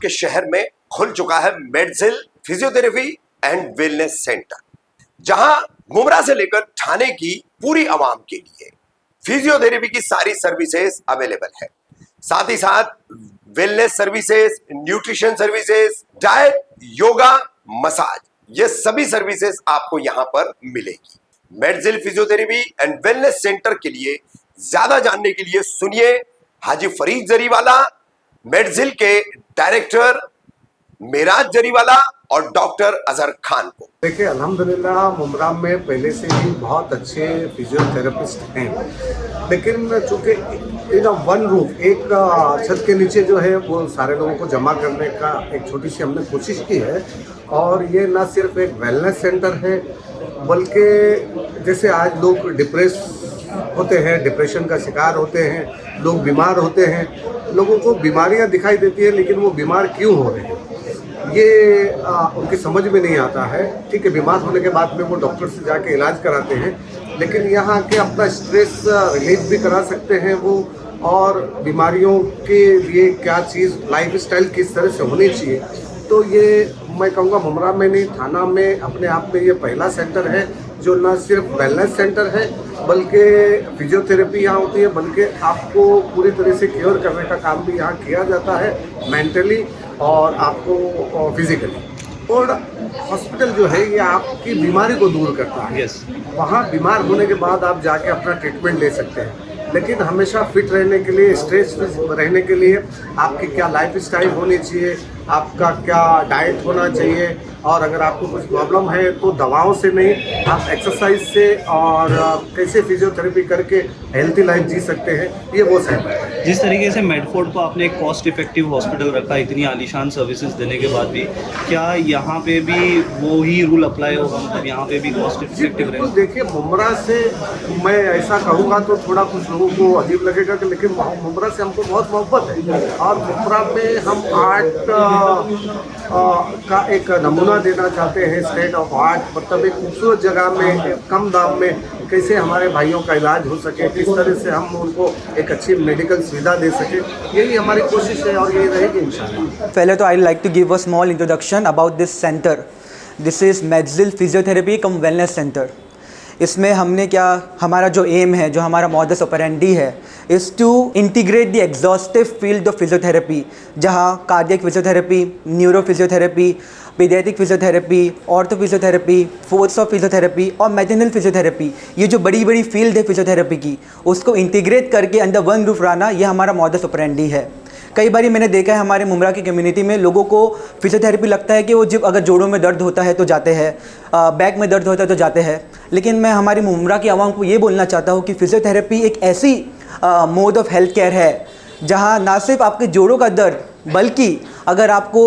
आपके शहर में खुल चुका है मेडजिल फिजियोथेरेपी एंड वेलनेस सेंटर, जहां मुमरा से लेकर ठाणे की पूरी आवाम के लिए फिजियोथेरेपी की सारी सर्विसेज अवेलेबल है। साथ ही साथ wellness services, nutrition services, diet, yoga, massage, ये सभी सर्विसेज आपको यहां पर मिलेगी। मेडजिल फिजियोथेरेपी एंड वेलनेस सेंटर के लिए ज्यादा जानने के लिए सुनिए हाजी फरीद जरीवाला, मेडजिल के डायरेक्टर मेराज जरीवाला और डॉक्टर अजहर खान को। देखिए, अल्हम्दुलिल्लाह मुमरा में पहले से ही बहुत अच्छे फिजियोथेरेपिस्ट हैं, लेकिन चूँकि इन वन रूफ एक छत के नीचे जो है वो सारे लोगों को जमा करने का एक छोटी सी हमने कोशिश की है। और ये ना सिर्फ एक वेलनेस सेंटर है, बल्कि जैसे आज लोग डिप्रेस होते हैं, डिप्रेशन का शिकार होते हैं, लोग बीमार होते हैं, लोगों को बीमारियां दिखाई देती है, लेकिन वो बीमार क्यों हो रहे हैं ये उनकी समझ में नहीं आता है। ठीक है, बीमार होने के बाद में वो डॉक्टर से जाके इलाज कराते हैं, लेकिन यहाँ के अपना स्ट्रेस रिलीफ भी करा सकते हैं वो, और बीमारियों के लिए क्या चीज़ लाइफ स्टाइल किस तरह से होनी चाहिए। तो ये मैं कहूँगा मुमरा में नहीं, थाना में अपने आप में ये पहला सेंटर है जो न सिर्फ वेलनेस सेंटर है बल्कि फिजियोथेरेपी यहाँ होती है, बल्कि आपको पूरी तरह से केयर करने का काम भी यहाँ किया जाता है, मेंटली और आपको फिजिकली। और हॉस्पिटल जो है ये आपकी बीमारी को दूर करता है। वहाँ बीमार होने के बाद आप जाके अपना ट्रीटमेंट ले सकते हैं, लेकिन हमेशा फिट रहने के लिए, स्ट्रेस रहने के लिए आपकी क्या लाइफ स्टाइल होनी चाहिए, आपका क्या डाइट होना चाहिए, और अगर आपको कुछ प्रॉब्लम है तो दवाओं से नहीं, आप एक्सरसाइज से और कैसे फिजियोथेरेपी करके हेल्थी लाइफ जी सकते हैं, ये वो सेंटर है। जिस तरीके से मेडफोर्ड को आपने एक कॉस्ट इफेक्टिव हॉस्पिटल रखा इतनी आलीशान सर्विसेज देने के बाद भी, क्या यहाँ पे भी वो ही रूल अप्लाई होगा, मतलब यहाँ पे भी कॉस्ट इफेक्टिव रहेगा? देखिए, मुमरा से मैं ऐसा कहूँगा तो थोड़ा कुछ लोगों को अजीब लगेगा कि, लेकिन मुमरा से हमको बहुत मोहब्बत है, और मुमरा में हम आर्ट का एक नमूना देना चाहते हैं, स्टेट ऑफ आर्ट, मतलब एक खूबसूरत जगह में कम दाम में कैसे हमारे भाइयों का इलाज हो सके, किस तरह से हम उनको एक अच्छी मेडिकल सुविधा दे सके, यही हमारी कोशिश है और यही रहेगी इंशाल्लाह। पहले तो I like to give a small introduction about this centre. This is Medzil physiotherapy cum wellness centre. इसमें हमने क्या, हमारा जो एम है, जो हमारा मॉडस ऑपरेंडी है, is to integrate the exhaustive field of physiotherapy, जहाँ cardiac physiotherapy, neuro physiotherapy, paediatric physiotherapy, ortho physiotherapy, force of physiotherapy और मेडिसिनल फिजियोथेरेपी, ये जो बड़ी बड़ी फील्ड है फिजियोथेरेपी की, उसको इंटीग्रेट करके अंडर वन रूफ रहना, ये हमारा मॉडस ऑपरेंडी है। कई बार मैंने देखा है हमारे मुमरा की कम्युनिटी में लोगों को फिजियोथेरेपी लगता है कि वो जब अगर जोड़ों में दर्द होता है तो जाते हैं, बैक में दर्द होता है तो जाते हैं, लेकिन मैं हमारी मुमरा की आवाम को ये बोलना चाहता हूँ कि फिजियोथेरेपी एक ऐसी मोड ऑफ हेल्थ केयर है जहाँ ना सिर्फ आपके जोड़ों का दर्द, बल्कि अगर आपको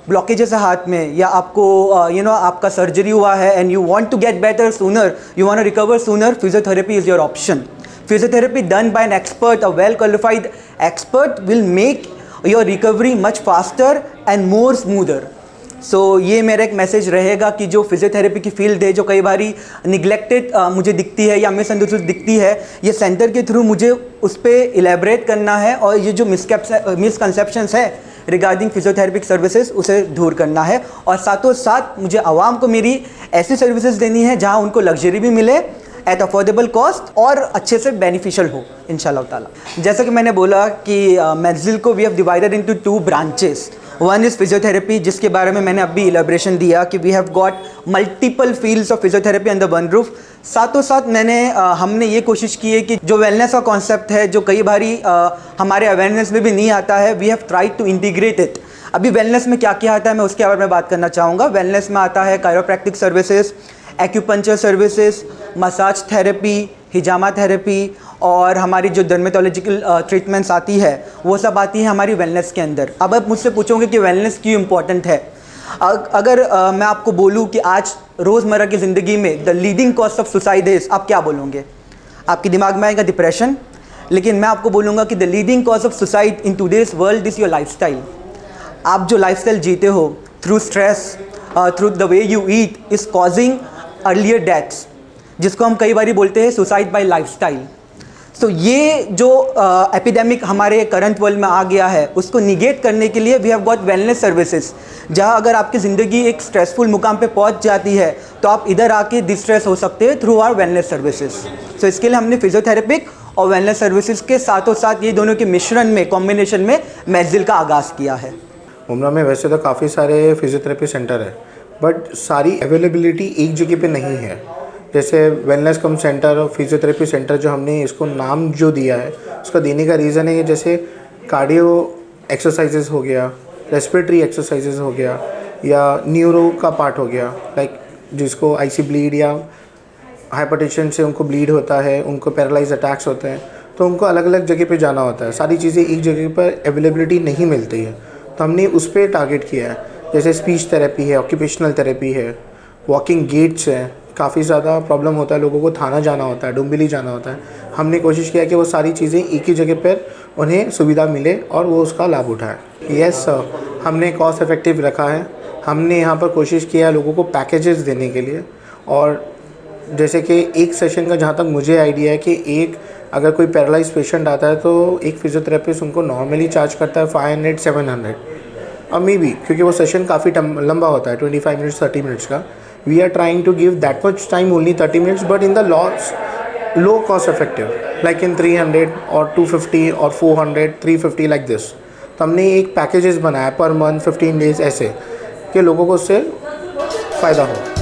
ब्लॉकेजेस है हाथ में, या आपको आपका सर्जरी हुआ है and you want to get better sooner, you want to recover sooner, physiotherapy is your option. Physiotherapy done by an expert, a well qualified expert, will make your recovery much faster and more smoother. So ये मेरा एक message रहेगा कि जो physiotherapy की field है, जो कई बारी निगलेक्टेड मुझे दिखती है या मिसअंडरस्टूड दिखती है, ये सेंटर के थ्रू मुझे उस पर इलेबरेट करना है, और ये जो मिसकंसेप्शंस है रिगार्डिंग फिजियोथेरेपिक सर्विसेज उसे दूर करना है, और साथों साथ मुझे आवाम को मेरी ऐसी सर्विसेज देनी है जहाँ उनको लग्जरी भी मिले एट अफोर्डेबल कॉस्ट और अच्छे से बेनिफिशियल हो इंशाल्लाह ताला। जैसा कि मैंने बोला कि मेडजिल को we have divided into 2 branches. One is physiotherapy, जिसके बारे में मैंने अभी इलेबरेशन दिया कि we have got multiple fields of physiotherapy under one roof. साथों साथ हमने ये कोशिश की है कि जो वेलनेस का कॉन्सेप्ट है, जो कई बारी हमारे अवेयरनेस में भी नहीं आता है, we have tried to integrate it. अभी वेलनेस में क्या क्या आता है मैं उसके बारे में बात करना चाहूँगा। वेलनेस में आता है chiropractic services, acupuncture services, massage therapy, हिजामा थेरेपी, और हमारी जो डर्मेटोलॉजिकल ट्रीटमेंट्स आती है वो सब आती है हमारी वेलनेस के अंदर। अब आप मुझसे पूछोगे कि वेलनेस क्यों इम्पॉर्टेंट है। अगर मैं आपको बोलूँ कि आज रोज़मर्रा की ज़िंदगी में the leading cause of suicide is, आप क्या बोलोगे? आपके दिमाग में आएगा डिप्रेशन, लेकिन मैं आपको बोलूँगा कि the leading cause of suicide in today's world is your lifestyle. आप जो लाइफस्टाइल जीते हो, through stress, through the way you eat, is causing earlier deaths, जिसको हम कई बार बोलते हैं सुसाइड बाय लाइफस्टाइल। सो ये जो एपिडेमिक हमारे करंट वर्ल्ड में आ गया है उसको निगेट करने के लिए we have got wellness services, जहाँ अगर आपकी ज़िंदगी एक स्ट्रेसफुल मुकाम पे पहुँच जाती है तो आप इधर आके डिस्ट्रेस हो सकते हैं थ्रू आवर वेलनेस सर्विसेज। सो इसके लिए हमने फिजियोथेरेपिक और वेलनेस सर्विसेज के साथों साथ ये दोनों के मिश्रण में, कॉम्बिनेशन में मेडजिल का आगाज़ किया है। मुमरा में वैसे तो काफ़ी सारे फिजियोथेरेपी सेंटर है, बट सारी अवेलेबिलिटी एक जगह पे नहीं है। जैसे वेलनेस कम सेंटर और फिजियोथेरेपी सेंटर जो हमने इसको नाम जो दिया है, उसका देने का रीज़न है कि जैसे कार्डियो एक्सरसाइजेस हो गया, रेस्पिरेटरी एक्सरसाइजेस हो गया, या न्यूरो का पार्ट हो गया, लाइक जिसको आईसी ब्लीड या हाइपरटेंशन से उनको ब्लीड होता है, उनको पैरालाइज अटैक्स होते हैं, तो उनको अलग अलग जगह पे जाना होता है। सारी चीज़ें एक जगह पर अवेलेबिलिटी नहीं मिलती है, तो हमने उस पर टारगेट किया है। जैसे स्पीच थेरेपी है, ऑक्यूपेशनल थेरेपी है, वॉकिंग गेट्स है, काफ़ी ज़्यादा प्रॉब्लम होता है, लोगों को थाना जाना होता है, डुम्बिली जाना होता है। हमने कोशिश किया कि वो सारी चीज़ें एक ही जगह पर उन्हें सुविधा मिले और वो उसका लाभ उठाए। यस सर, हमने कॉस्ट इफेक्टिव रखा है। हमने यहाँ पर कोशिश किया लोगों को पैकेजेस देने के लिए, और जैसे कि एक सेशन का जहाँ तक मुझे आइडिया है कि एक अगर कोई पैरालाइज पेशेंट आता है तो एक फिजियोथेरेपिस्ट उनको नॉर्मली चार्ज करता है 500-700, और मे बी क्योंकि वो सेशन काफ़ी लंबा होता है, 25 मिनट्स 30 मिनट्स का। We are trying to give that much time, only 30 minutes, but in the low cost effective, like in 300 और 250 और 400, 350 लाइक दिस। तो हमने एक पैकेजेस बनाया पर मंथ 15 डेज ऐसे कि लोगों को उससे फ़ायदा हो।